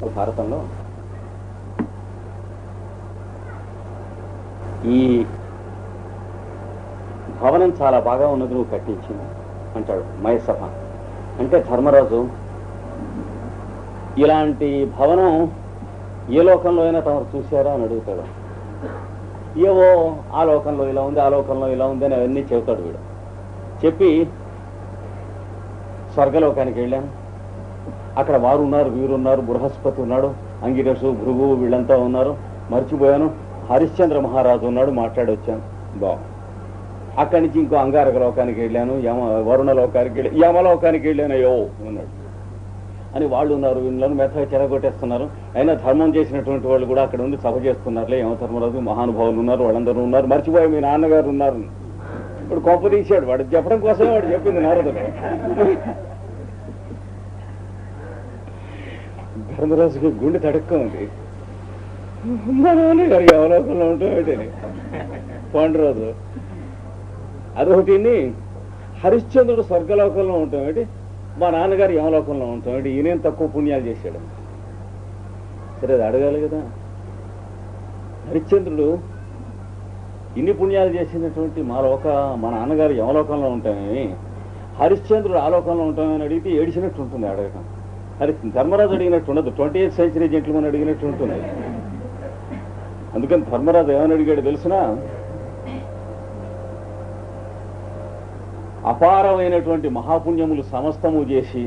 భారతంలో ఈ భవనం చాలా బాగా ఉన్నది, నువ్వు కట్టించింది అంటాడు మయసభ. అంటే ధర్మరాజు ఇలాంటి భవనం ఏ లోకంలో అయినా తమరు చూశారా అని అడుగుతాడు. ఏవో ఆ లోకంలో ఇలా ఉంది, ఆ లోకంలో ఇలా ఉంది అని అవన్నీ చెబుతాడు వీడు. చెప్పి స్వర్గలోకానికి వెళ్ళాను, అక్కడ వారు ఉన్నారు, వీరున్నారు, బృహస్పతి ఉన్నాడు, అంగిరసు, భృగు వీళ్ళంతా ఉన్నారు, మర్చిపోయాను, హరిశ్చంద్ర మహారాజు ఉన్నాడు, మాట్లాడొచ్చాను. బాగు అక్కడి నుంచి ఇంకో అంగారక లోకానికి వెళ్ళాను, వరుణ లోకానికి వెళ్ళి యమలోకానికి వెళ్ళాను, అయ్యో ఉన్నాడు అని వాళ్ళు ఉన్నారు, వీళ్ళను మెత్తగా చెరగొట్టేస్తున్నారు. అయినా ధర్మం చేసినటువంటి వాళ్ళు కూడా అక్కడ ఉండి సభ చేస్తున్నారులే, యమధర్మరాజు మహానుభావులు ఉన్నారు, వాళ్ళందరూ ఉన్నారు, మర్చిపోయి మీ నాన్నగారు ఉన్నారు. ఇప్పుడు కొంప తీశాడు, వాడు చెప్పడం కోసమే వాడు చెప్పింది నారదుడు. ధర్మరాజుకి గుండె తడక్క ఉంది, మా నాన్నగారు యమలోకంలో ఉంటామేంటి పాండురాజు అదొకటి, హరిశ్చంద్రుడు స్వర్గలోకంలో ఉంటామేంటి, మా నాన్నగారు యమలోకంలో ఉంటామేంటి, ఈయనేం తక్కువ పుణ్యాలు చేశాడు. సరే అది అడగాలి కదా. హరిశ్చంద్రుడు ఇన్ని పుణ్యాలు చేసినటువంటి మా నాన్నగారు యమలోకంలో ఉంటామేమి, హరిశ్చంద్రుడు ఆ లోకంలో ఉంటామని అడిగితే ఏడిచినట్టు ఉంటుంది అడగటం. ధర్మరాజు అడిగినట్టు ఉండదు, 20th century జెంట్లమని అడిగినట్టు ఉంటుంది. అందుకని ధర్మరాజు ఏమని అడిగాడు తెలిసినా, అపారమైనటువంటి మహాపుణ్యములు సమస్తము చేసి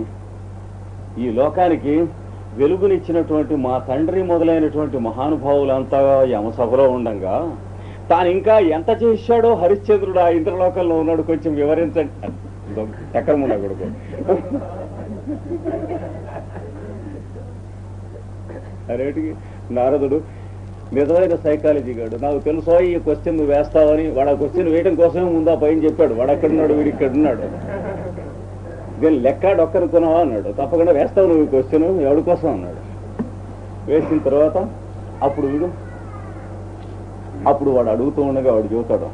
ఈ లోకానికి వెలుగునిచ్చినటువంటి మా తండ్రి మొదలైనటువంటి మహానుభావులంతా యమసభలో ఉండంగా తాను ఇంకా ఎంత చేశాడో హరిశ్చంద్రుడు ఆ ఇంద్రలోకంలో ఉన్నాడు, కొంచెం వివరించండి. చక్రముండ కొడుకు అరేటికి నారదుడు నిజమైన సైకాలజీ గాడు, నాకు తెలుసో ఈ క్వశ్చన్ నువ్వు వేస్తావని. వాడు ఆ క్వశ్చన్ వేయడం కోసమే ముందు ఆ పైన చెప్పాడు, వాడు అక్కడున్నాడు వీడు ఇక్కడున్నాడు, దీన్ని లెక్క డొక్కనుకున్నావా అన్నాడు. తప్పకుండా వేస్తావు నువ్వు ఈ క్వశ్చన్, ఎవడి కోసం అన్నాడు. వేసిన తర్వాత అప్పుడు వాడు అడుగుతూ ఉండగా వాడు చెబుతాడు,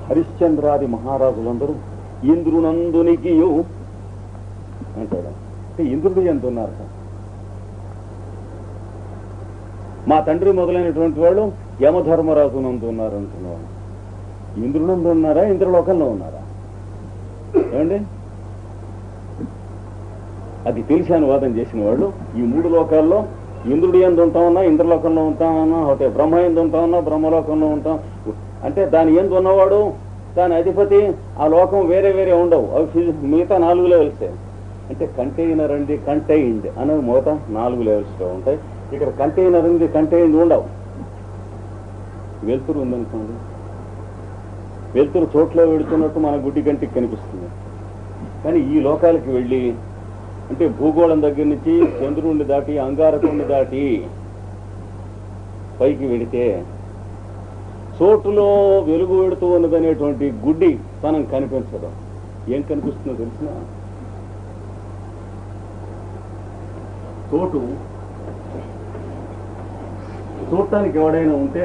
హరిశ్చంద్రాది మహారాజులందరూ ఇంద్రునందునికి అంటాడు. అంటే ఇంద్రుడు ఎంత ఉన్నారు సార్, మా తండ్రి మొదలైనటువంటి వాళ్ళు యమధర్మరాజు నందు ఉన్నారు అంటున్నారు. ఇంద్రునందు ఉన్నారా, ఇంద్రలోకంలో ఉన్నారా? ఏమండి, అది తెలిసి అనువాదం చేసిన వాళ్ళు ఈ 3 లోకాల్లో ఇంద్రుడి ఎందు ఉంటామన్నా ఇంద్రలోకంలో ఉంటామన్నా, ఒకటే బ్రహ్మ ఎందు ఉంటామన్నా బ్రహ్మలోకంలో ఉంటాం. అంటే దాని ఎందు ఉన్నవాడు, దాని అధిపతి, ఆ లోకం వేరే వేరే ఉండవు, అవి మిగతా 4 లెవెల్సే. అంటే కంటైనర్ అండి, కంటైన్డ్ అనేవి మిగతా 4 లెవెల్స్లో ఉంటాయి. ఇక్కడ కంటైనర్ ఉంది, కంటైన్డ్ ఉండవు. వెలుతురు ఉందనుకోండి, వెలుతురు చోట్ల వెళుతున్నట్టు మన గుడ్డి కంటికి కనిపిస్తుంది. కానీ ఈ లోకాలకి వెళ్ళి, అంటే భూగోళం దగ్గర నుంచి చంద్రుడిని దాటి అంగారకుడిని దాటి పైకి వెళితే చోటులో వెలుగు వెడుతూ ఉన్నదనేటువంటి గుడ్డి తనం కనిపించడం. ఏం కనిపిస్తుందో తెలిసిన, చోటు చూడటానికి ఎవడైనా ఉంటే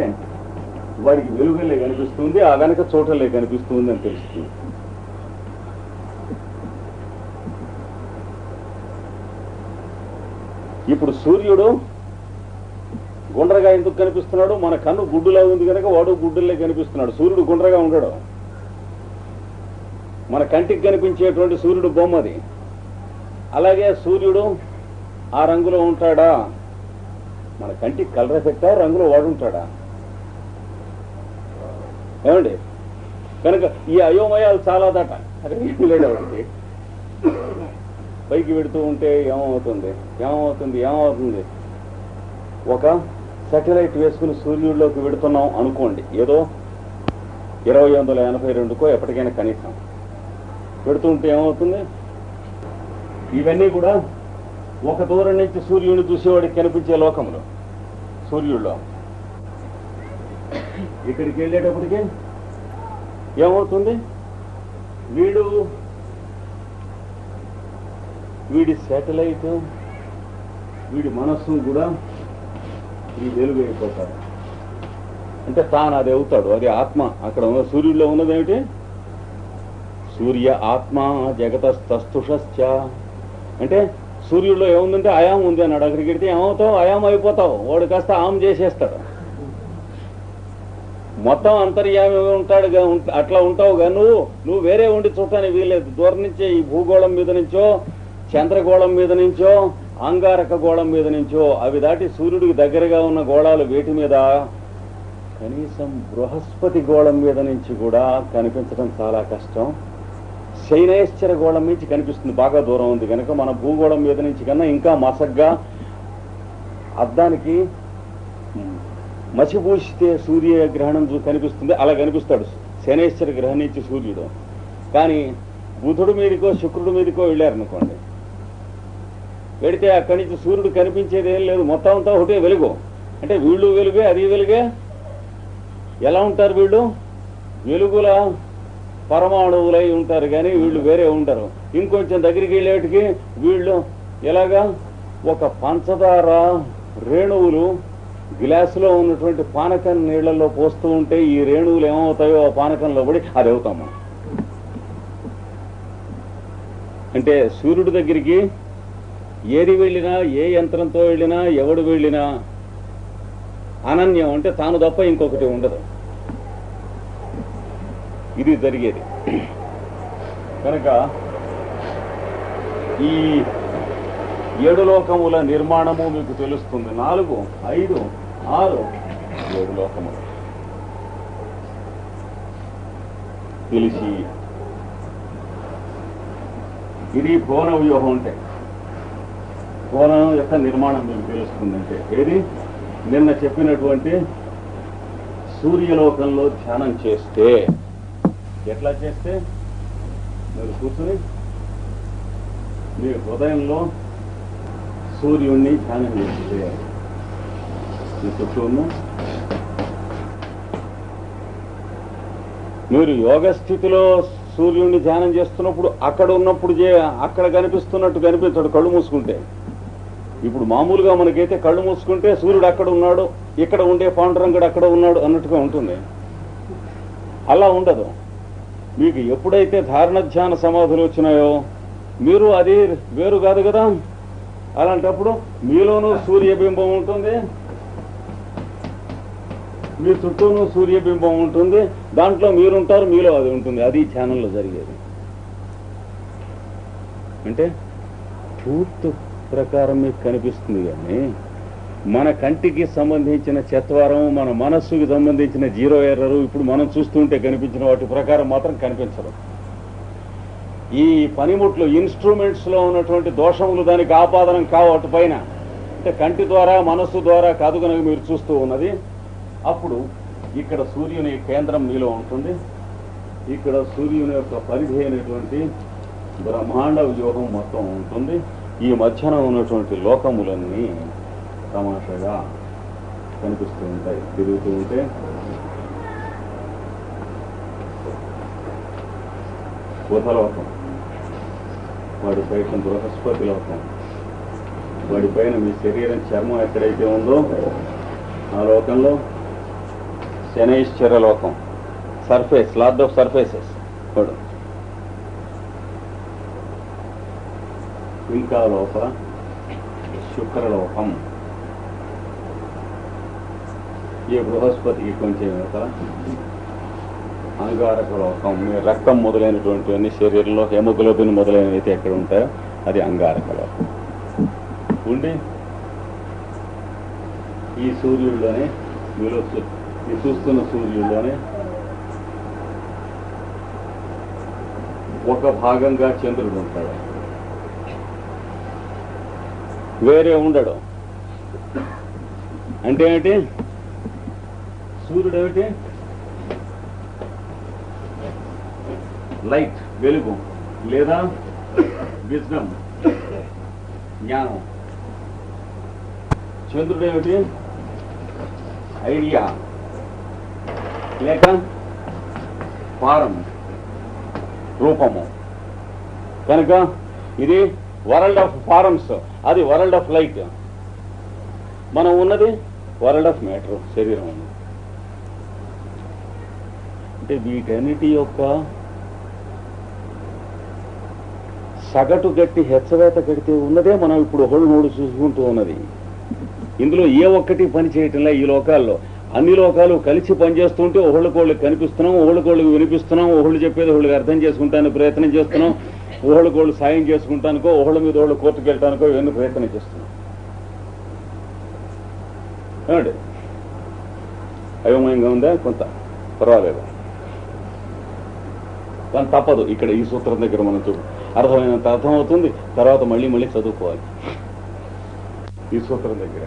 వాడికి వెలుగులే కనిపిస్తుంది, ఆ వెనక చోటలే కనిపిస్తుంది అని తెలుస్తుంది. ఇప్పుడు సూర్యుడు గుండ్రగా ఎందుకు కనిపిస్తున్నాడు, మన కన్ను గుడ్డులా ఉంది కనుక వాడు గుడ్డులే కనిపిస్తున్నాడు. సూర్యుడు గుండ్రగా ఉండడు, మన కంటికి కనిపించేటువంటి సూర్యుడు బొమ్మది. అలాగే సూర్యుడు ఆ రంగులో ఉంటాడా, మన కంటికి కలర్ ఎఫెక్టా, రంగులో వాడు ఉంటాడా? ఏమండి, కనుక ఈ అయోమయాలు చాలా దట. అరే లేడవాడికి పైకి పెడుతూ ఉంటే ఏమవుతుంది, ఒక శాటిలైట్ వేసుకుని సూర్యుడిలోకి వెడుతున్నాం అనుకోండి, ఏదో 2082కో ఎప్పటికైనా కనీసం పెడుతుంటే ఏమవుతుంది, ఇవన్నీ కూడా ఒక దూరం నుంచి సూర్యుడిని చూసేవాడికి కనిపించే లోకంలో సూర్యుడిలో. ఇక్కడికి వెళ్ళేటప్పటికి ఏమవుతుంది, వీడి శాటిలైట్, వీడి మనస్సు కూడా ఈ వెలుగు అయిపోతారు. అంటే తాను అది అవుతాడు, అది ఆత్మ. అక్కడ ఉన్న సూర్యుడిలో ఉన్నదేమిటి? సూర్య ఆత్మ జగతస్తస్తుషశ్చ. అంటే సూర్యుడిలో ఏముందంటే అయాం ఉంది అన్నాడు. అక్కడికి వెడితే ఏమవుతావు? అయాం అయిపోతావు. వాడు కాస్త ఆమ్ చేసేస్తాడు. మొత్తం అంతర్యామి ఉంటాడు, అట్లా ఉంటావుగా. నువ్వు వేరే ఉండి చూడటానికి వీల్లేదు. దూరం నుంచే ఈ భూగోళం మీద నుంచో, చంద్రగోళం మీద నుంచో, అంగారక గోళం మీద నుంచో, అవి దాటి సూర్యుడికి దగ్గరగా ఉన్న గోళాలు వేటి మీద, కనీసం బృహస్పతి గోళం మీద నుంచి కూడా కనిపించడం చాలా కష్టం. శయనేశ్వర గోళం నుంచి కనిపిస్తుంది, బాగా దూరం ఉంది కనుక. మన భూగోళం మీద నుంచి కన్నా ఇంకా మసగ్గా అద్దానికి మసిపూసితే సూర్యగ్రహణం కనిపిస్తుంది, అలా కనిపిస్తాడు శనేశ్వర గ్రహం నుంచి సూర్యుడు. కానీ బుధుడి మీదకో శుక్రుడి మీదకో వెళ్ళారనుకోండి, వెడితే అక్కడి నుంచి సూర్యుడు కనిపించేది ఏం లేదు, మొత్తం అంతా ఒకటే వెలుగు. అంటే వీళ్ళు వెలుగే, అది వెలుగే. ఎలా ఉంటారు వీళ్ళు? వెలుగుల పరమాణువులై ఉంటారు, కానీ వీళ్ళు వేరే ఉంటారు. ఇంకొంచెం దగ్గరికి వెళ్ళేటికి వీళ్ళు ఎలాగా ఒక పంచదార రేణువులు గ్లాసులో ఉన్నటువంటి పానకం నీళ్లలో పోస్తూ ఉంటే ఈ రేణువులు ఏమవుతాయో ఆ పానకంలో పడి అది అవుతాం మనం. అంటే సూర్యుడి దగ్గరికి ఏది వెళ్ళినా, ఏ యంత్రంతో వెళ్ళినా, ఎవడు వెళ్ళినా అనన్యం, అంటే తాను తప్ప ఇంకొకటి ఉండదు. ఇది జరిగేది కనుక ఈ 7 లోకముల నిర్మాణము మీకు తెలుస్తుంది. 4, 5, 6, 7 లోకములు తెలిసి ఇది భువన వ్యూహం. అంటే భువనం యొక్క నిర్మాణం మీకు తెలుస్తుందంటే ఏది? నిన్న చెప్పినటువంటి సూర్యలోకంలో ధ్యానం చేస్తే, ఎట్లా చేస్తే? మీరు కూర్చుని మీ హృదయంలో సూర్యుడిని ధ్యానం చేస్తే, మీ చుట్టూ మీరు యోగ స్థితిలో సూర్యుడిని ధ్యానం చేస్తున్నప్పుడు అక్కడ ఉన్నప్పుడు అక్కడ కనిపిస్తున్నట్టు కనిపించడు కళ్ళు మూసుకుంటే. ఇప్పుడు మామూలుగా మనకైతే కళ్ళు మూసుకుంటే సూర్యుడు అక్కడ ఉన్నాడు, ఇక్కడ ఉండే పాండురంగుడు అక్కడ ఉన్నాడు అన్నట్టుగా ఉంటుంది. అలా ఉండదు. మీకు ఎప్పుడైతే ధారణ ధ్యాన సమాధులు వచ్చినాయో మీరు అది వేరు కాదు కదా. అలాంటప్పుడు మీలోనూ సూర్యబింబం ఉంటుంది, మీ చుట్టూనూ సూర్యబింబం ఉంటుంది, దాంట్లో మీరుంటారు, మీలో అది ఉంటుంది. అది ధ్యానంలో జరిగేది. అంటే పూర్తి ప్రకారం మీకు కనిపిస్తుంది, కానీ మన కంటికి సంబంధించిన చత్వారం, మన మనస్సుకి సంబంధించిన 0 ఎర్రరు ఇప్పుడు మనం చూస్తుంటే కనిపించిన వాటి ప్రకారం మాత్రం కనిపించరు. ఈ పనిముట్లు ఇన్స్ట్రుమెంట్స్ లో ఉన్నటువంటి దోషములు దానికి ఆపాదనం కావు అటు పైన. అంటే కంటి ద్వారా మనస్సు ద్వారా కాదు కనుక మీరు చూస్తూ ఉన్నది. అప్పుడు ఇక్కడ సూర్యుని కేంద్రం మీలో ఉంటుంది, ఇక్కడ సూర్యుని యొక్క పరిధి అయినటువంటి బ్రహ్మాండ వ్యూహం మొత్తం ఉంటుంది. ఈ మధ్యన ఉన్నటువంటి లోకములన్నీ తమాషగా కనిపిస్తూ ఉంటాయి, తిరుగుతూ ఉంటే. బుధలోకం, వాడి పైన బృహస్పతి లోకం, వాడి పైన మీ శరీరం చర్మం ఎక్కడైతే ఉందో ఆ లోకంలో శనైశ్చర లోకం, సర్ఫేస్, లార్డ్ ఆఫ్ సర్ఫేసెస్ వాడు. ఇంకా లోపల శుక్రలోకం, ఈ బృహస్పతికి కొంచెం యువతల అంగారక లోకం. మీ రక్తం మొదలైనటువంటివన్నీ శరీరంలో హెమోగ్లోబిన్ మొదలైనవి అయితే ఎక్కడ ఉంటాయో అది అంగారక లోకం ఉండి ఈ సూర్యుడిలోనే మీరు చూస్తున్న సూర్యుడిలోనే ఒక భాగంగా చంద్రుడు ఉంటాడు, వేరే ఉండడు. అంటే ఏమిటి? సూర్యుడు ఏమిటి? లైట్, వెలుగు, లేదా విజ్డమ్, జ్ఞానం. చంద్రుడు ఏమిటి? ఐడియా, లేక ఫారం, రూపము. కనుక ఇది వరల్డ్ ఆఫ్ ఫారమ్స్, అది వరల్డ్ ఆఫ్ లైట్. మనం ఉన్నది వరల్డ్ ఆఫ్ మ్యాటర్, శరీరం ఉంది. అంటే వీటన్నిటి యొక్క సగటు గట్టి హెచ్చవేత కడితే ఉన్నదే మనం ఇప్పుడు ఒకళ్ళు నోడు చూసుకుంటూ ఉన్నది. ఇందులో ఏ ఒక్కటి పని చేయటంలా ఈ లోకాల్లో. అన్ని లోకాలు కలిసి పనిచేస్తుంటే ఒకళ్ళకోళ్ళు కనిపిస్తున్నాం, ఒకళ్ళకోళ్ళకి వినిపిస్తున్నాం, ఒకళ్ళు చెప్పేది ఒకళ్ళకి అర్థం చేసుకుంటానికి ప్రయత్నం చేస్తున్నాం, ఒకళ్ళకోళ్ళు సాయం చేసుకుంటానికో ఒకళ్ళ మీద ఒకళ్ళు కోర్టుకు వెళ్ళటానికో ఇవన్నీ ప్రయత్నం చేస్తున్నాం. ఏమండి అయోమయంగా ఉందా? కొంత పర్వాలేదు, కానీ తప్పదు. ఇక్కడ ఈ సూత్రం దగ్గర మనం చూడు అర్థమైనంత అర్థమవుతుంది, తర్వాత మళ్ళీ మళ్ళీ చదువుకోవాలి. ఈ సూత్రం దగ్గర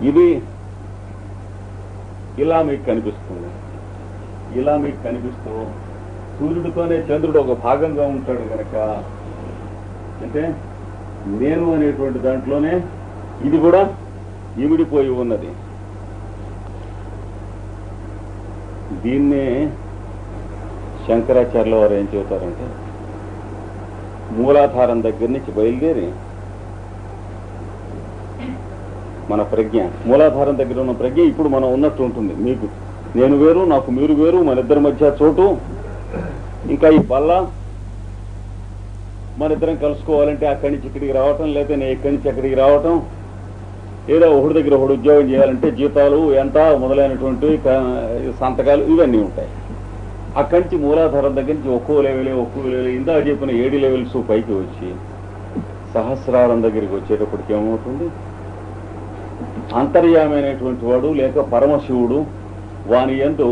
ఇది ఇలా మీకు కనిపిస్తుంది. ఇలా మీకు కనిపిస్తూ సూర్యుడితోనే చంద్రుడు ఒక భాగంగా ఉంటాడు కనుక, అంటే నేను అనేటువంటి దాంట్లోనే ఇది కూడా ఇమిడిపోయి ఉన్నది. దీన్నే శంకరాచార్యుల వారు ఏం చెబుతారంటే, మూలాధారం దగ్గర నుంచి బయలుదేరి మన ప్రజ్ఞ, మూలాధారం దగ్గర ఉన్న ప్రజ్ఞ ఇప్పుడు మనం ఉన్నట్టు ఉంటుంది. మీకు నేను వేరు, నాకు మీరు వేరు, మన ఇద్దరి మధ్య చోటు, ఇంకా ఈ బల్ల మన ఇద్దరం కలుసుకోవాలంటే అక్కడి నుంచి ఇక్కడికి రావటం, లేకపోతే నేను ఇక్కడి నుంచి అక్కడికి రావటం, ఏదో ఒకటి దగ్గర ఒకటి ఉద్యోగం చేయాలంటే జీతాలు ఎంత మొదలైనటువంటి సంతకాలు ఇవన్నీ ఉంటాయి. అక్కడి నుంచి మూలాధారం దగ్గర నుంచి ఒక్కో లెవెలే ఇందా చెప్పిన 7 లెవెల్స్ పైకి వచ్చి సహస్రారం దగ్గరికి వచ్చేటప్పటికి ఏమవుతుంది, అంతర్యామైనటువంటి వాడు లేక పరమశివుడు వాని యందు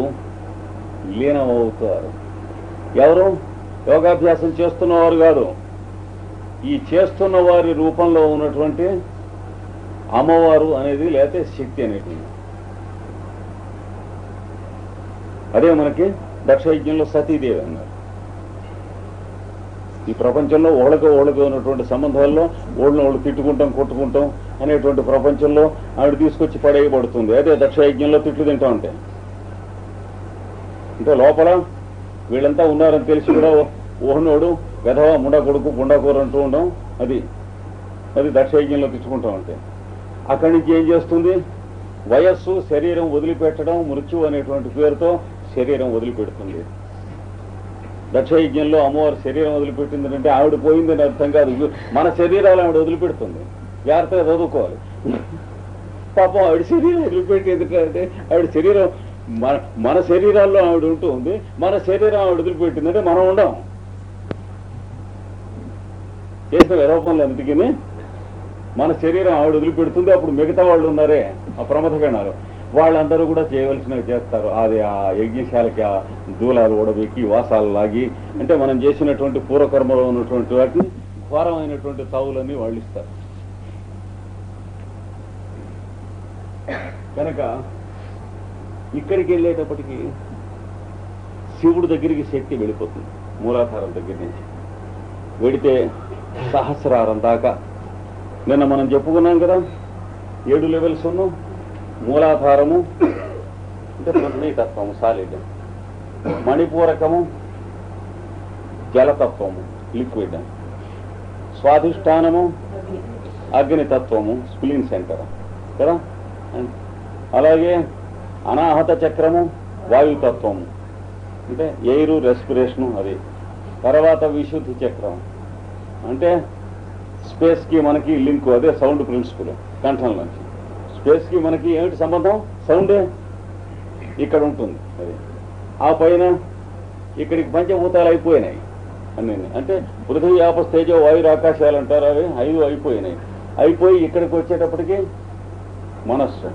లీనమవుతారు. ఎవరు? యోగాభ్యాసం చేస్తున్నవారు కాదు, ఈ చేస్తున్న వారి రూపంలో ఉన్నటువంటి అమ్మవారు అనేది లేకపోతే శక్తి అనేది. అదే మనకి దక్షయజ్ఞంలో సతీదేవి అన్నారు. ఈ ప్రపంచంలో ఓళ్ళకు ఉన్నటువంటి సంబంధాల్లో ఓళ్ళు తిట్టుకుంటాం కొట్టుకుంటాం అనేటువంటి ప్రపంచంలో ఆవిడ తీసుకొచ్చి పడేయబడుతుంది. అదే దక్షయజ్ఞంలో తిట్లు తింటా ఉంటాయి. అంటే లోపల వీళ్ళంతా ఉన్నారని తెలిసి కూడా ఓహనోడు వెధవ ముండా కొడుకు పుండాకూర అంటూ ఉండడం, అది దక్షయజ్ఞంలో తిట్టుకుంటా ఉంటాయి. అక్కడి నుంచి ఏం చేస్తుంది, వయస్సు శరీరం వదిలిపెట్టడం, మృత్యు అనేటువంటి పేరుతో శరీరం వదిలిపెడుతుంది. దక్షయజ్ఞంలో అమ్మవారు శరీరం వదిలిపెట్టింది అంటే ఆవిడ పోయిందని అర్థం కాదు, మన శరీరాలు ఆవిడ వదిలిపెడుతుంది. జాగ్రత్తగా చదువుకోవాలి. పాపం ఆవిడ శరీరం వదిలిపెట్టేది అంటే ఆవిడ శరీరం మన శరీరాల్లో ఆవిడ ఉంటూ ఉంది, మన శరీరం ఆవిడ వదిలిపెట్టిందంటే మనం ఉండం. చేసిన విరూపంలో అందుకని మన శరీరం ఆవిడ వదిలిపెడుతుంది. అప్పుడు మిగతా వాళ్ళు ఉన్నారే ఆ ప్రమథగణాలు, వాళ్ళందరూ కూడా చేయవలసినవి చేస్తారు. అది ఆ యజ్ఞశాలకి ఆ దూలాలు ఓడబెక్కి వాసాలు లాగి, అంటే మనం చేసినటువంటి పూర్వకర్మలో ఉన్నటువంటి వాటిని ఘోరమైనటువంటి తావులన్నీ వాళ్ళు ఇస్తారు. కనుక ఇక్కడికి వెళ్ళేటప్పటికి శివుడి దగ్గరికి శక్తి వెళ్ళిపోతుంది. మూలాధారం దగ్గర నుంచి వెడితే సహస్రారం దాకా నిన్న మనం చెప్పుకున్నాం కదా, 7 లెవెల్స్ ఉన్నాం. మూలాధారము అంటే పృథ్వీతత్వము సాలిడ్, మణిపూరకము జలతత్వము లిక్విడ్, స్వాధిష్టానము అగ్నితత్వము స్ప్లీన్ సెంటర్ కదా, అలాగే అనాహత చక్రము వాయుతత్వము అంటే ఎయిరు రెస్పిరేషను, అది తర్వాత విశుద్ధి చక్రం అంటే స్పేస్ కి మనకి లింక్, అదే సౌండ్ ప్రిన్సిపల్. కంఠం నుంచి స్పేస్ కి మనకి ఏమిటి సంబంధం, సౌండే ఇక్కడ ఉంటుంది. అది ఆ పైన ఇక్కడికి పంచభూతాలు అయిపోయినాయి అన్నీ, అంటే పృథివీ ఆపస్ తేజో వాయు ఆకాశాలు అంటారు, అవి 5 అయిపోయినాయి. అయిపోయి ఇక్కడికి వచ్చేటప్పటికి మనస్సు,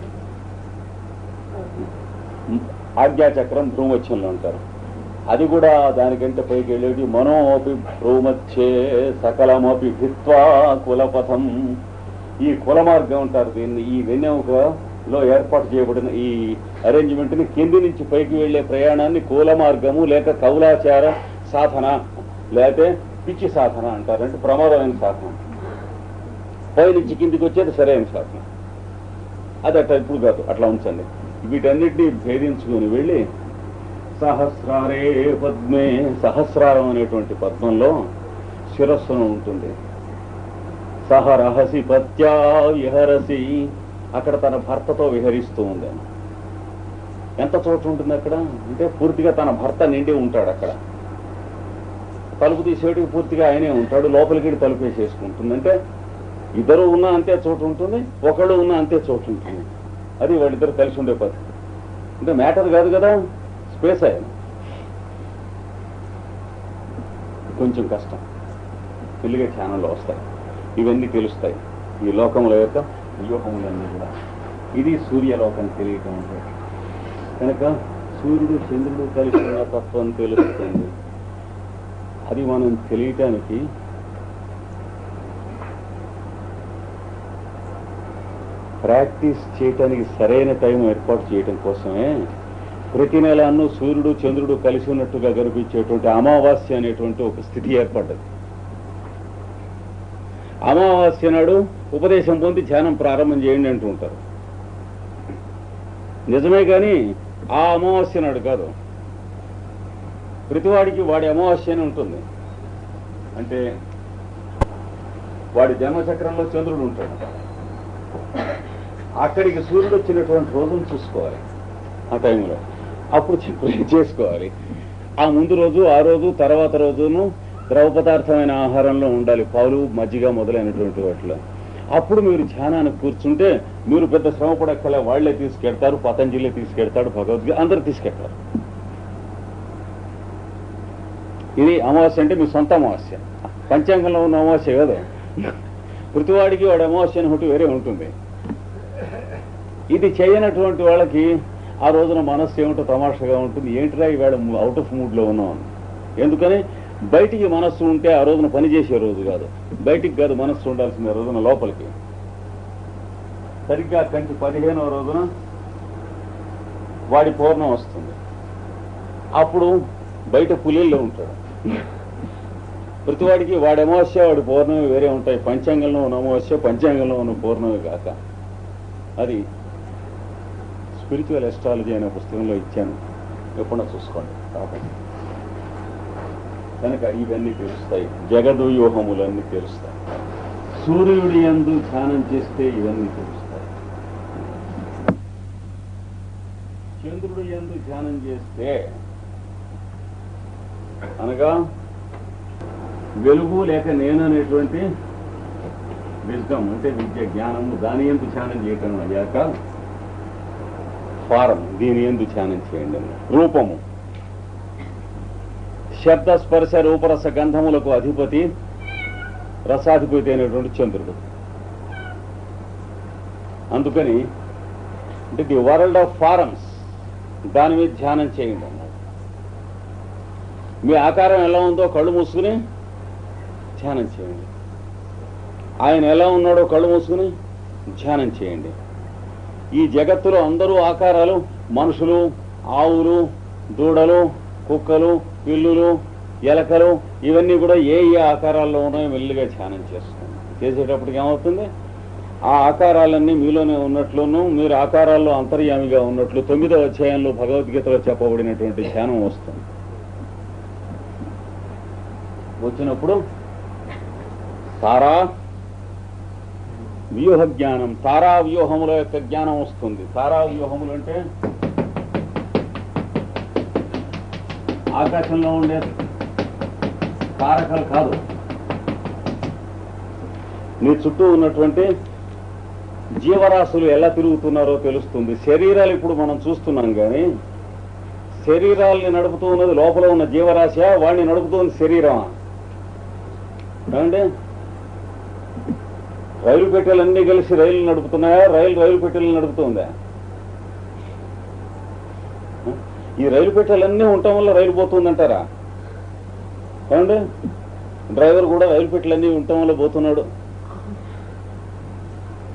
ఆజ్ఞాచక్రం భ్రూమధ్యంలో ఉంటారు. అది కూడా దానికంటే పైకి వెళ్ళేది మనోపి భ్రూమచ్చే సకలమపి భిత్వా కులపథం. ఈ కుల మార్గం ఉంటారు దీన్ని. ఈ వెన్నెముకలో ఏర్పాటు చేయబడిన ఈ అరేంజ్మెంట్ ని కింది నుంచి పైకి వెళ్లే ప్రయాణాన్ని కుల మార్గము లేక కౌలాచార సాధన లేకపోతే పిచ్చి సాధన అంటారు. అంటే ప్రమాదమైన సాధన. పైనుంచి కిందికి వచ్చేది సరైన సాధన. అది అట్లా ఇప్పుడు కాదు, అట్లా ఉంచండి. వీటన్నిటినీ భేదించుకుని వెళ్ళి సహస్రారే పద్మే, సహస్రారం అనేటువంటి పద్మంలో శిరస్సును ఉంటుంది. సహరహసి పత్యా విహరసి, అక్కడ తన భర్తతో విహరిస్తూ ఉంది. ఎంత చోటు ఉంటుంది అక్కడ అంటే పూర్తిగా తన భర్త నిండి ఉంటాడు అక్కడ. తలుపు తీసేటికి పూర్తిగా ఆయనే ఉంటాడు, లోపలికి తలుపు వేసేసుకుంటుంది. అంటే ఇద్దరు ఉన్నా అంతే చోటు ఉంటుంది, ఒకళ్ళు ఉన్నా అంతే చోటు ఉంటుంది. అది వాళ్ళిద్దరు కలిసి ఉండే పద్ధతి. అంటే మ్యాటర్ కాదు కదా, స్పేస్ ఆయన. కొంచెం కష్టం, తెలుగే ఛానల్లో వస్తాయి, ఇవన్నీ తెలుస్తాయి. ఈ లోకముల యొక్క వ్యూహములన్నీ కూడా ఇది సూర్యలోకం తెలియటం అంటే. కనుక సూర్యుడు చంద్రుడు కలిసి ఉన్న తత్వం తెలుస్తుంది. అది మనం తెలియటానికి ప్రాక్టీస్ చేయటానికి సరైన టైం ఏర్పాటు చేయటం కోసమే ప్రతి నెలను సూర్యుడు చంద్రుడు కలిసి ఉన్నట్టుగా కనిపించేటువంటి అమావాస్య అనేటువంటి ఒక స్థితి ఏర్పడ్డది. అమావాస్య నాడు ఉపదేశం పొంది ధ్యానం ప్రారంభం చేయండి అంటూ ఉంటారు. నిజమే కానీ ఆ అమావాస్య నాడు కాదు, ప్రతివాడికి వాడి అమావాస్య అని ఉంటుంది. అంటే వాడి జన్మచక్రంలో చంద్రుడు ఉంటాడు, అక్కడికి సూర్యుడు వచ్చినటువంటి రోజును చూసుకోవాలి. ఆ టైంలో అప్పుడు చేసుకోవాలి. ఆ ముందు రోజు, ఆ రోజు, తర్వాత రోజును ద్రవ పదార్థమైన ఆహారంలో ఉండాలి, పాలు మజ్జిగ మొదలైనటువంటి వాటిలో. అప్పుడు మీరు ధ్యానానికి కూర్చుంటే మీరు పెద్ద శ్రమ పడక్కలే, వాళ్లే తీసుకెడతారు, పతంజలి తీసుకెడతాడు, భగవద్గీత అందరు తీసుకెడతారు. ఇది అమావాస్య అంటే మీ సొంత అమావాస్య, పంచాంగంలో ఉన్న అమావాస్య కాదు. ప్రతివాడికి వాడి అమావాస్య అని ఒకటి వేరే ఉంటుంది. ఇది చేయనటువంటి వాళ్ళకి ఆ రోజున మనస్సు ఏమిటో తమాషగా ఉంటుంది. ఏంటిరా ఈవేళ అవుట్ ఆఫ్ మూడ్లో ఉన్నాం. ఎందుకని బయటికి మనస్సు ఉంటే ఆ రోజున పనిచేసే రోజు కాదు, బయటికి కాదు మనస్సు ఉండాల్సిన రోజున లోపలికి. సరిగ్గా కంటి 15వ రోజున వాడి పూర్ణం వస్తుంది. అప్పుడు బయట పులిల్లో ఉంటాడు. ప్రతివాడికి వాడి అమావాస్య వాడి పౌర్ణమి వేరే ఉంటాయి. పంచాంగంలో ఉన్న అమావాస్య పంచాంగంలో ఉన్న పౌర్ణమి కాక. అది స్పిరిచువల్ ఎస్ట్రాలజీ అనే పుస్తకంలో ఇచ్చాను, ఎప్పుడో చూసుకోండి. కాబట్టి కనుక ఇవన్నీ తెలుస్తాయి, జగద్వ్యూహములన్నీ తెలుస్తాయి. సూర్యుడి యందు ధ్యానం చేస్తే ఇవన్నీ తెలుస్తాయి. చంద్రుడి యందు ధ్యానం చేస్తే అనగా వెలుగు లేక నేను అనేటువంటి విజ్డమ్ అంటే విద్య, జ్ఞానము, దాని యందు ధ్యానం చేయటం అయ్యాక ఫారం, దీని యందు ధ్యానం చేయండి. రూపము, శబ్ద స్పర్శ రూపరస గంధములకు అధిపతి, రసాధిపతి అయినటువంటి చంద్రుడు. అందుకని అంటే ది వరల్డ్ ఆఫ్ ఫారమ్స్, దాని మీద ధ్యానం చేయండి అన్నాడు. మీ ఆకారం ఎలా ఉందో కళ్ళు మూసుకుని ధ్యానం చేయండి. ఆయన ఎలా ఉన్నాడో కళ్ళు మూసుకుని ధ్యానం చేయండి. ఈ జగత్తులో అందరూ ఆకారాలు, మనుషులు, ఆవులు, దూడలు, కుక్కలు, పిల్లులు, ఎలకలు, ఇవన్నీ కూడా ఏ ఏ ఆకారాల్లో ఉన్నాయో మెల్లిగా ధ్యానం చేస్తుంది. చేసేటప్పటికి ఏమవుతుంది, ఆ ఆకారాలన్నీ మీలోనే ఉన్నట్లును మీరు ఆకారాల్లో అంతర్యామిగా ఉన్నట్లు 9వ అధ్యాయంలో భగవద్గీతలో చెప్పబడినటువంటి ధ్యానం వస్తుంది. వచ్చినప్పుడు తారా వ్యూహ జ్ఞానం, తారా వ్యూహముల యొక్క జ్ఞానం వస్తుంది. తారా వ్యూహములు అంటే ఆకాశంలో ఉండే తారకలు కాదు, నీ చుట్టూ ఉన్నటువంటి జీవరాశులు ఎలా తిరుగుతున్నారో తెలుస్తుంది. శరీరాలు ఇప్పుడు మనం చూస్తున్నాం కానీ శరీరాల్ని నడుపుతూ ఉన్నది లోపల ఉన్న జీవరాశి, వాడిని నడుపుతుంది శరీరమా? ఏమండి, రైలు పెట్టెలన్నీ కలిసి రైలు నడుపుతున్నాయా? రైలు పెట్టెలు నడుపుతుందా? ఈ రైలు పెట్టెలన్నీ ఉండటం వల్ల రైలు పోతుందంటారా? ఏమండి, డ్రైవర్ కూడా రైలు పెట్టెలన్నీ ఉండటం వల్ల పోతున్నాడు.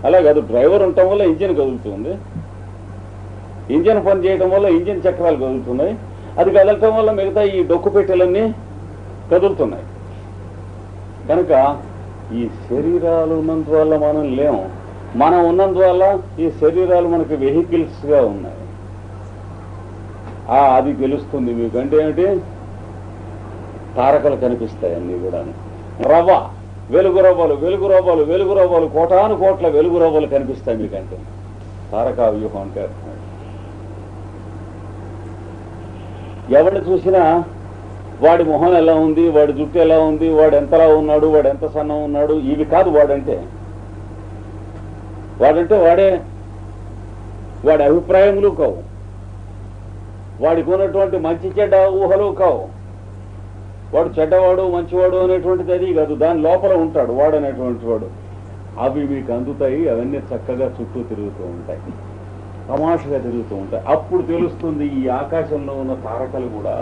అలా కాదు, డ్రైవర్ ఉండటం వల్ల ఇంజిన్ కదులుతుంది, ఇంజిన్ పని చేయడం వల్ల ఇంజిన్ చక్రాలు కదులుతున్నాయి, అది కదలటం వల్ల మిగతా ఈ డొక్కు పెట్టెలన్నీ కదులుతున్నాయి. కనుక ఈ శరీరాలు ఉన్నందువల్ల మనం లేము, మనం ఉన్నందువల్ల ఈ శరీరాలు మనకి వెహికల్స్గా ఉన్నాయి. అది తెలుస్తుంది మీకు. అంటే ఏమిటి, తారకలు కనిపిస్తాయి అన్నీ కూడా. రవ్వ, వెలుగు రవ్వలు, వెలుగు రవ్వలు, వెలుగు రవ్వలు, కోటాను కోట్ల వెలుగు రవ్వలు కనిపిస్తాయి మీకంటే తారకా వ్యూహం అంటే. ఎవరిని చూసినా వాడి మొహం ఎలా ఉంది, వాడి జుట్టు ఎలా ఉంది, వాడు ఎంతలా ఉన్నాడు, వాడు ఎంత సన్నం ఉన్నాడు, ఇవి కాదు వాడంటే వాడి అభిప్రాయములు కావు, వాడికి ఉన్నటువంటి మంచి చెడ్డ ఊహలు కావు, వాడు చెడ్డవాడు మంచివాడు అనేటువంటిది అది కాదు, దాని లోపల ఉంటాడు వాడు అనేటువంటి వాడు. అవి మీకు అందుతాయి, అవన్నీ చక్కగా చుట్టూ తిరుగుతూ ఉంటాయి, తమాషగా తిరుగుతూ ఉంటాయి. అప్పుడు తెలుస్తుంది ఈ ఆకాశంలో ఉన్న తారకలు కూడా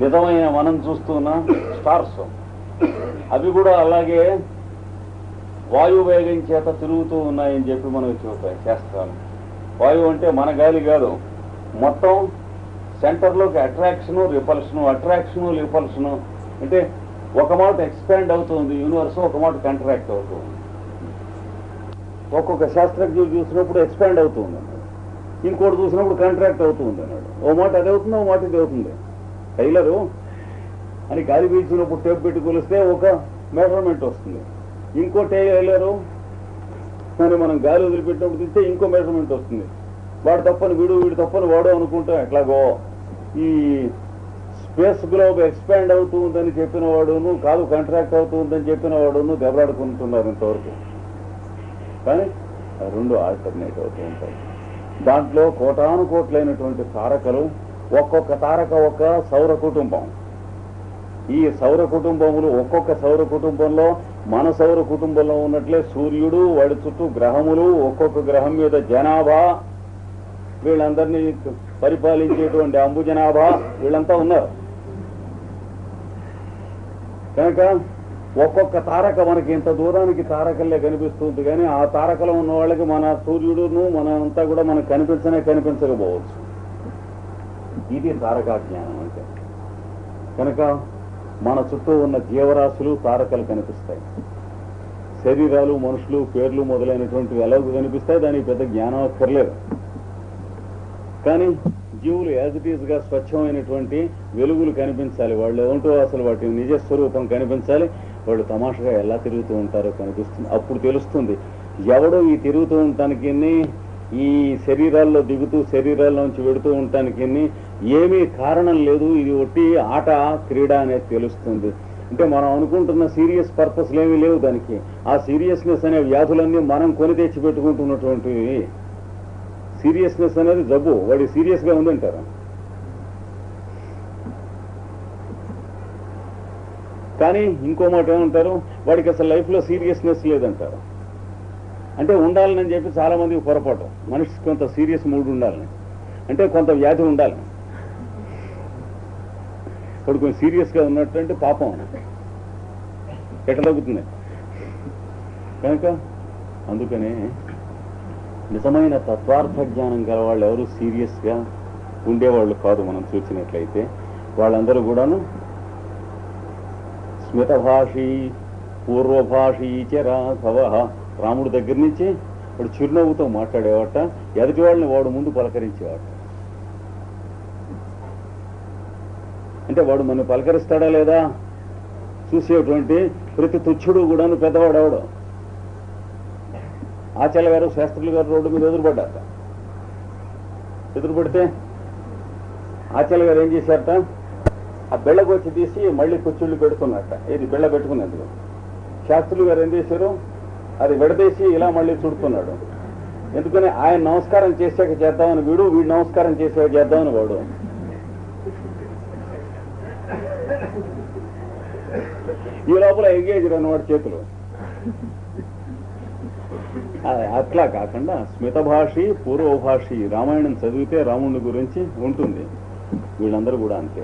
నిజమైన మనం చూస్తున్న స్టార్స్, అవి కూడా అలాగే వాయువేగం చేత తిరుగుతూ ఉన్నాయని చెప్పి మనకు చూపాయి శాస్త్రాలు. వాయువు అంటే మన గాలి కాదు, మొత్తం సెంటర్లోకి అట్రాక్షను రిపల్షను అంటే ఒక మాట ఎక్స్పాండ్ అవుతుంది యూనివర్స్, ఒక మాట కంట్రాక్ట్ అవుతుంది. ఒక్కొక్క శాస్త్రజ్ఞులు చూసినప్పుడు ఎక్స్పాండ్ అవుతుంది అన్నాడు, ఇంకోటి చూసినప్పుడు కంట్రాక్ట్ అవుతుంది అన్నాడు. ఓ మాట అది అవుతుంది, ఓ మాట ఇది అవుతుంది. టైలరు అని గాలి పీల్చినప్పుడు టేప్ పెట్టి కొలిస్తే ఒక మెజర్మెంట్ వస్తుంది, ఇంకో టైలరు అని మనం గాలి వదిలిపెట్టినప్పుడు తీస్తే ఇంకో మెజర్మెంట్ వస్తుంది. వాడు తప్పని వీడు తప్పని వాడు అనుకుంటాం. ఎట్లాగో ఈ స్పేస్ గ్లోబ్ ఎక్స్పాండ్ అవుతూ ఉందని చెప్పిన వాడును కాదు, కాంట్రాక్ట్ అవుతుందని చెప్పిన వాడును దెబ్బలాడుకుంటున్నారు ఇంతవరకు. కానీ రెండు ఆల్టర్నేట్ అవుతూ ఉంటాయి. దాంట్లో కోటాను కోట్లైనటువంటి తారకలు, ఒక్కొక్క తారక ఒక సౌర కుటుంబం. ఈ సౌర కుటుంబములు ఒక్కొక్క సౌర కుటుంబంలో మన సౌర కుటుంబంలో ఉన్నట్లే సూర్యుడు, వాడి చుట్టూ గ్రహములు, ఒక్కొక్క గ్రహం మీద జనాభా, వీళ్ళందరినీ పరిపాలించేటువంటి అంబుజనాభా, వీళ్ళంతా ఉన్నారు. కనుక ఒక్కొక్క తారక మనకి ఇంత దూరానికి తారకల్లే కనిపిస్తుంది, కానీ ఆ తారకలో ఉన్న వాళ్ళకి మన సూర్యుడును మనంతా కూడా మనకు కనిపించకపోవచ్చు. ఇది తారకా జ్ఞానం అంటే. కనుక మన చుట్టూ ఉన్న జీవరాశులు తారకలు కనిపిస్తాయి, శరీరాలు, మనుషులు, పేర్లు మొదలైనటువంటివి ఎలాగో కనిపిస్తాయి. దానికి పెద్ద జ్ఞానం అక్కర్లేదు. కానీ జీవులు యాజ్ ఇట్ ఈజ్ గా స్వచ్ఛమైనటువంటి వెలుగులు కనిపించాలి, వాళ్ళు ఏమంటూ అసలు వాటి నిజస్వరూపం కనిపించాలి. వాళ్ళు తమాషగా ఎలా తిరుగుతూ ఉంటారో కనిపిస్తుంది. అప్పుడు తెలుస్తుంది ఎవడో ఈ తిరుగుతూ ఉండటానికి, ఈ శరీరాల్లో దిగుతూ శరీరాల్లోంచి వెడుతూ ఉండటానికి ఏమీ కారణం లేదు, ఇది ఒట్టి ఆట క్రీడ అనేది తెలుస్తుంది. అంటే మనం అనుకుంటున్న సీరియస్ పర్పస్లు ఏమీ లేవు దానికి. ఆ సీరియస్నెస్ అనే వ్యాధులన్నీ మనం కొని తెచ్చి పెట్టుకుంటున్నటువంటివి. సీరియస్నెస్ అనేది జబ్బు, వాడి సీరియస్ గా ఉందంటారా? కానీ ఇంకో మాట ఏమంటారు, వాడికి అసలు లైఫ్ లో సీరియస్నెస్ లేదంటారు. అంటే ఉండాలని చెప్పి చాలా మందికి పొరపాటు. మనిషికి కొంత సీరియస్ మూడ్ ఉండాలని, అంటే కొంత వ్యాధి ఉండాలని. ఇప్పుడు కొంచెం సీరియస్ గా ఉన్నట్టు అంటే పాపం ఎట్లా తగ్గుతుంది. కనుక అందుకనే నిజమైన తత్వార్థ జ్ఞానం గల వాళ్ళు ఎవరు సీరియస్ గా ఉండేవాళ్ళు కాదు. మనం చూసినట్లయితే వాళ్ళందరూ కూడాను స్మితభాషి పూర్వభాషి రాఘవ, రాముడి దగ్గర నుంచి వాడు చిరునవ్వుతో మాట్లాడేవాట, ఎదుటి వాళ్ళని వాడు ముందు పలకరించేవాట. అంటే వాడు మనం పలకరిస్తాడా లేదా చూసేటువంటి ప్రతి తుచ్చుడు కూడాను పెద్దవాడు అవడం. ఆచార్య గారు, శాస్త్రులు గారు రోడ్డు మీద ఎదురుపడ్డారట. ఎదురుపడితే ఆచార్య గారు ఏం చేశారట, ఆ బెళ్ళగొచ్చి తీసి మళ్ళీ కుచ్చుళ్ళు పెడుతున్నట్ట. ఇది బెళ్ళ పెట్టుకునేందుకు. శాస్త్రులు గారు ఏం చేశారు, అది విడదీసి ఇలా మళ్ళీ చుడుతున్నాడు. ఎందుకని ఆయన నమస్కారం చేశాక చేద్దామని వీడు నమస్కారం చేశాక చేద్దామని వాడు. ఈ లోపల ఎంగేజ్ అన్నవాడు చేతులు. అట్లా కాకుండా స్మితభాషి పూర్వభాషి రామాయణం చదివితే రాముడి గురించి ఉంటుంది. వీళ్ళందరూ కూడా అంతే.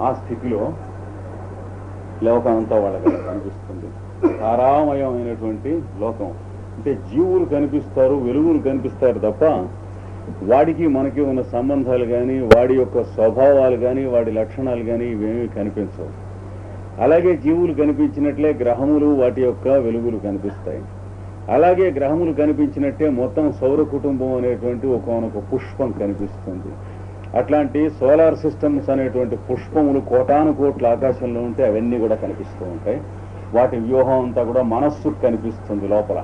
ఆ స్థితిలో లోకం అంతా వాళ్ళకి కనిపిస్తుంది. తారామయమైనటువంటి లోకం. అంటే జీవులు కనిపిస్తారు, వెలుగులు కనిపిస్తారు తప్ప వాడికి మనకి ఉన్న సంబంధాలు కానీ, వాడి యొక్క స్వభావాలు కానీ, వాడి లక్షణాలు కానీ ఇవేమీ కనిపించవు. అలాగే జీవులు కనిపించినట్లే గ్రహములు వాటి యొక్క వెలుగులు కనిపిస్తాయి. అలాగే గ్రహములు కనిపించినట్టే మొత్తం సౌర కుటుంబం అనేటువంటి ఒక పుష్పం కనిపిస్తుంది. అట్లాంటి సోలార్ సిస్టమ్స్ అనేటువంటి పుష్పములు కోటాను కోట్ల ఆకాశంలో ఉంటే అవన్నీ కూడా కనిపిస్తూ ఉంటాయి. వాటి వ్యూహం అంతా కూడా మనస్సుకు కనిపిస్తుంది లోపల.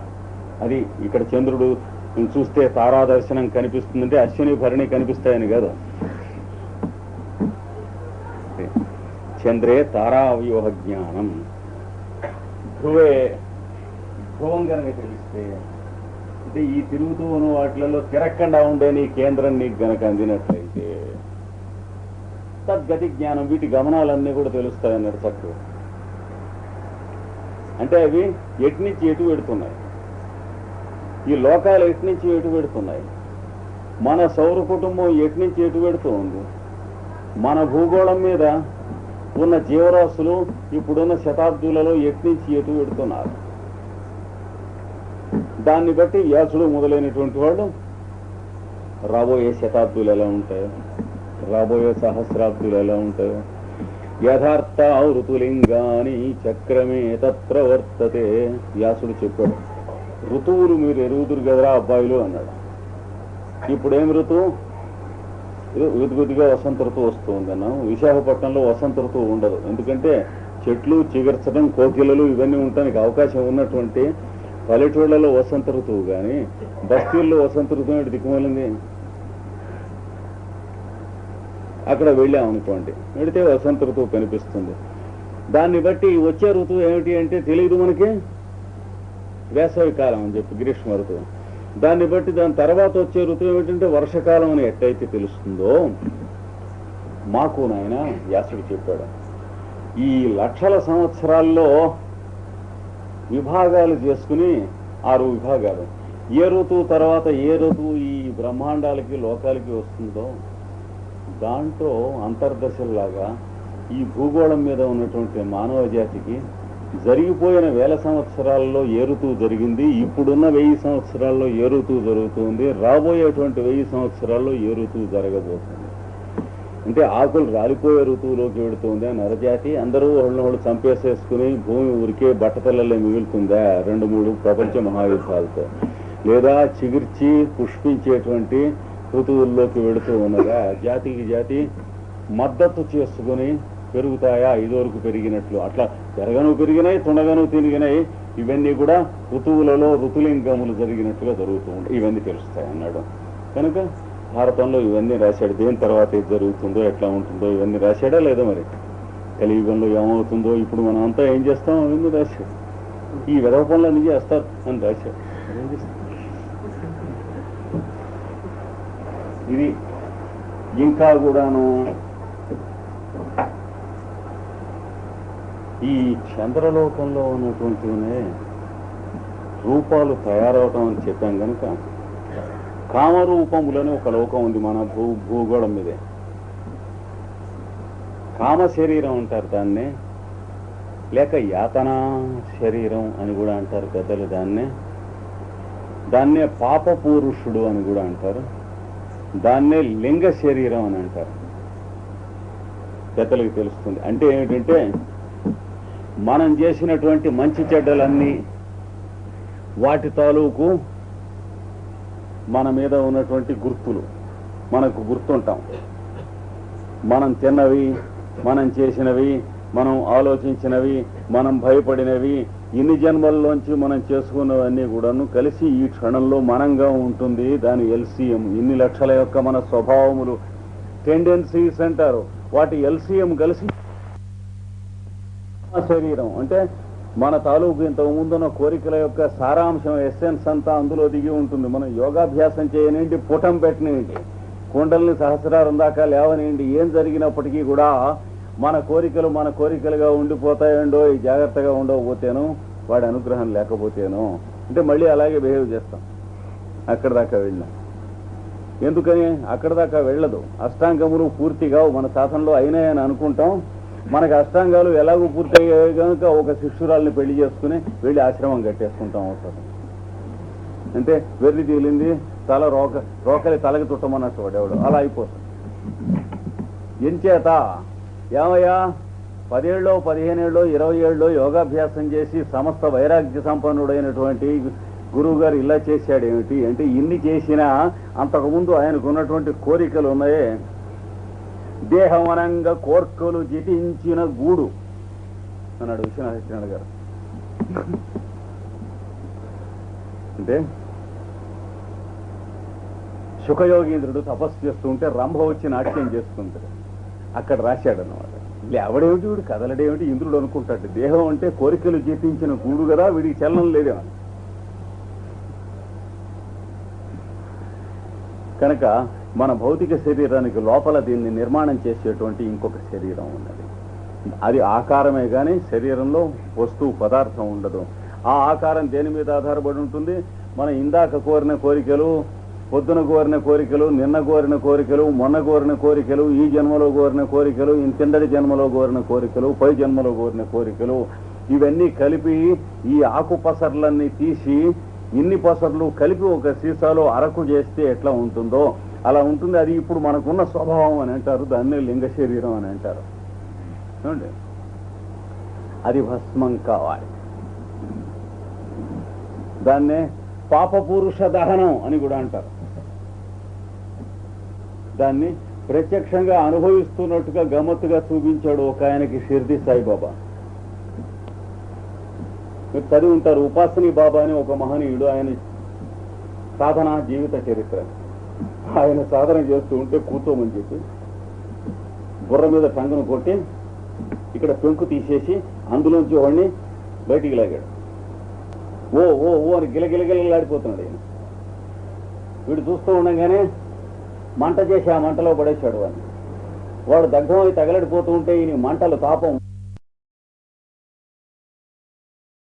అది ఇక్కడ చంద్రుడు చూస్తే తారా దర్శనం కనిపిస్తుందంటే అశ్విని భరణి కనిపిస్తాయని కాదు. చంద్రే తారావ్యూహ జ్ఞానం. ధ్రువే ధ్రువం కనుక తెలిస్తే అంటే ఈ తిరుగుతూ ఉన్న వాటిలలో తిరగకుండా ఉండే నీ కేంద్రం నీకు గనక అందినట్లయితే తద్గతి జ్ఞానం, వీటి గమనాలన్నీ కూడా తెలుస్తాయన్నాడు చక్కగా. అంటే అవి ఎట్నుంచి ఎటు పెడుతున్నాయి, ఈ లోకాలు ఎట్నుంచి ఎటు పెడుతున్నాయి, మన సౌర కుటుంబం ఎట్నుంచి ఎటు పెడుతూ ఉంది, మన భూగోళం మీద ఉన్న జీవరాశులు ఇప్పుడున్న శతాబ్దులలో ఎట్నుంచి ఎటు పెడుతున్నారు, దాన్ని బట్టి వ్యాసుడు మొదలైనటువంటి వాళ్ళు రాబోయే శతాబ్దులు ఎలా ఉంటాయో, రాబోయే సహస్రాబ్దులు ఎలా ఉంటాయో, యథార్థ ఋతులింగాని చక్రమే తత్ర వర్తతే వ్యాసుడు చెప్పాడు. ఋతువులు మీరు ఎరుగుదురు కదరా అబ్బాయిలు అన్నాడు. ఇప్పుడేం ఋతువు? కొద్దిగా వసంత ఋతువు వస్తుంది అన్నాం. విశాఖపట్నంలో వసంత ఋతువు ఉండదు, ఎందుకంటే చెట్లు చిగుర్చడం, కోకిలలు ఇవన్నీ ఉండటానికి అవకాశం ఉన్నటువంటి పల్లెటూళ్లలో వసంత ఋతువు, కానీ బస్తీల్లో వసంత ఋతువు అంటే దిక్కుమాలింది. అక్కడ వెళ్ళామనుకోండి, వెళితే వసంత ఋతువు కనిపిస్తుంది. దాన్ని బట్టి వచ్చే ఋతువు ఏమిటి అంటే తెలియదు మనకి, వేసవి కాలం అని చెప్పి గ్రీష్మ ఋతువు. దాన్ని బట్టి దాని తర్వాత వచ్చే ఋతువు ఏమిటంటే వర్షకాలం అని ఎట్టయితే తెలుస్తుందో, మాకు నాయన వ్యాసుడు చెప్పాడు, ఈ లక్షల సంవత్సరాల్లో విభాగాలు చేసుకుని 6 విభాగాలు, ఏ ఋతువు తర్వాత ఏ ఋతువు ఈ బ్రహ్మాండాలకి లోకాలకి వస్తుందో దాంట్లో అంతర్దశల్లాగా ఈ భూగోళం మీద ఉన్నటువంటి మానవ జాతికి జరిగిపోయిన 1000 సంవత్సరాల్లో ఏ ఋతువు జరిగింది, ఇప్పుడున్న 1000 సంవత్సరాల్లో ఏ ఋతువు జరుగుతుంది, రాబోయేటువంటి 1000 సంవత్సరాల్లో ఏ ఋతువు జరగబోతుంది. అంటే ఆకులు రాలిపోయే ఋతువులోకి వెళుతుంది ఆ నరజాతి. అందరూ వాళ్ళు చంపేసేసుకుని భూమి ఊరికే బట్టతల్లలే మిగులుతుందా 2-3 ప్రపంచ మహాయుద్ధాలతో, లేదా చిగుర్చి పుష్పించేటువంటి ఋతువుల్లోకి వెళుతూ ఉన్నదా, జాతికి జాతి మద్దతు చేసుకుని పెరుగుతాయా ఇదివరకు పెరిగినట్లు, అట్లా పెరగను పెరిగినాయి, తుండగను తిరిగినాయి. ఇవన్నీ కూడా ఋతువులలో ఋతులింగములు జరిగినట్టుగా జరుగుతూ ఉంటాయి, ఇవన్నీ తెలుస్తాయి అన్నాడు. కనుక భారతంలో ఇవన్నీ రాశాడు. దేని తర్వాత ఏది జరుగుతుందో ఎట్లా ఉంటుందో ఇవన్నీ రాశాడా లేదా, మరి కలియుగంలో ఏమవుతుందో ఇప్పుడు మనం అంతా ఏం చేస్తాం అవన్నీ రాశాడు. ఈ విధవ పనులన్నీ చేస్తారు అని రాశాడు. ఇది ఇంకా కూడాను ఈ చంద్రలోకంలో ఉన్నటువంటివనే రూపాలు తయారవటం అని చెప్పాం కనుక కామరూపములని ఒక లోకం ఉంది మన భూగోళం మీదే. కామ శరీరం అంటారు దాన్నే, లేక యాతనా శరీరం అని కూడా అంటారు పెద్దలు. దాన్నే పాప పురుషుడు అని కూడా అంటారు. దాన్నే లింగ శరీరం అని అంటారు. పెద్దలకు తెలుస్తుంది. అంటే ఏమిటంటే మనం చేసినటువంటి మంచి చెడ్డలన్నీ వాటి తాలూకు మన మీద ఉన్నటువంటి గుర్తులు మనకు గుర్తుంటాం. మనం తిన్నవి, మనం చేసినవి, మనం ఆలోచించినవి, మనం భయపడినవి, ఇన్ని జన్మల్లోంచి మనం చేసుకున్నవన్నీ కూడాను కలిసి ఈ క్షణంలో మనంగా ఉంటుంది. దాని ఎల్సిఎం, ఇన్ని లక్షల యొక్క మన స్వభావములు, టెండెన్సీస్ అంటారు, వాటి ఎల్సిఎం కలిసి శరీరం. అంటే మన తాలూకు ఇంతకు ముందున్న కోరికల యొక్క సారాంశం, ఎస్సెన్స్ అంతా అందులో దిగి ఉంటుంది. మనం యోగాభ్యాసం చేయనండి, పుటం పెట్టినండి, కుండల్ని సహస్రారం దాకా లేవనండి, ఏం జరిగినప్పటికీ కూడా మన కోరికలు మన కోరికలుగా ఉండిపోతాయండో, ఈ జాగ్రత్తగా ఉండకపోతేనో, వాడి అనుగ్రహం లేకపోతేనో, అంటే మళ్ళీ అలాగే బిహేవ్ చేస్తాం. అక్కడి దాకా వెళ్ళినాం. ఎందుకని అక్కడి దాకా వెళ్ళదు? అష్టాంగములు పూర్తిగా మన సాధనలో అయినాయని అనుకుంటాం. మనకు అష్టాంగాలు ఎలాగూ పూర్తయ్యాయి కనుక ఒక శిష్యురాల్ని పెళ్లి చేసుకుని వెళ్ళి ఆశ్రమం కట్టేసుకుంటాం అవుతుంది. అంటే వెర్రి తేలింది తల రోకలి తలకి చుట్టమన్నట్టు వాడేవాడు అలా అయిపోతుంది. ఎంచేత ఏమయ్యా 10 ఏళ్ళో 15 ఏళ్ళో 20 ఏళ్ళో యోగాభ్యాసం చేసి సమస్త వైరాగ్య సంపన్నుడైనటువంటి గురువు గారు ఇలా చేశాడు ఏమిటి అంటే, ఇన్ని చేసినా అంతకుముందు ఆయనకు ఉన్నటువంటి కోరికలు ఉన్నాయే, దేహమనంగా కోర్కలు జితించిన గూడు అన్నాడు విశ్వనాథ గారు. అంటే సుఖయోగీంద్రుడు తపస్సు చేస్తూ ఉంటే రంభ వచ్చి నాట్యం చేసుకుంటాడు, అక్కడ రాశాడు అన్నమాట. లేవడేమిటి వీడు కదలడేమిటి ఇంద్రుడు అనుకుంటాడు. దేహం అంటే కోరికలు జీర్తించిన గూడు కదా, వీడికి చలనం లేదేమో. కనుక మన భౌతిక శరీరానికి లోపల దీన్ని నిర్మాణం చేసేటువంటి ఇంకొక శరీరం ఉన్నది. అది ఆకారమే కానీ శరీరంలో వస్తువు పదార్థం ఉండదు. ఆ ఆకారం దేని మీద ఆధారపడి ఉంటుంది? మన ఇందాక కోరిన కోరికలు, పొద్దున కోరిన కోరికలు, నిన్న కోరిన కోరికలు, మొన్న కోరిన కోరికలు, ఈ జన్మలో కోరిన కోరికలు, కిందటి జన్మలో కోరిన కోరికలు, పై జన్మలో కోరిన కోరికలు, ఇవన్నీ కలిపి ఈ ఆకు పసర్లన్నీ తీసి ఇన్ని పసర్లు కలిపి ఒక సీసాలో అరకు చేస్తే ఎట్లా ఉంటుందో అలా ఉంటుంది. అది ఇప్పుడు మనకున్న స్వభావం అని అంటారు. దాన్నే లింగ శరీరం అని అంటారు. చూడండి, అది భస్మం కావాలి. దాన్నే పాపపురుష దహనం అని కూడా అంటారు. దాన్ని ప్రత్యక్షంగా అనుభవిస్తున్నట్టుగా గమ్మత్తుగా చూపించాడు ఒక ఆయనకి షిర్ది సాయిబాబా. మీరు చదివి ఉంటారు. ఉపాసనీ బాబా అని ఒక మహనీయుడు, ఆయన సాధన జీవిత చరిత్ర. ఆయన సాధన చేస్తూ ఉంటే కూర్చోమని చెప్పి బుర్ర మీద టంగును కొట్టి ఇక్కడ పెంకు తీసేసి అందులోంచి వాడిని బయటికి లాగాడు. ఓ ఓ ఓ అని గిలగిలగిలాడిపోతున్నాడు ఆయన. వీడు చూస్తూ ఉండగానే మంట చేసి ఆ మంటలో పడేశాడు వాడిని. వాడు దగ్ధమై తగలడిపోతూ ఉంటే ఈయన మంటలు తాపం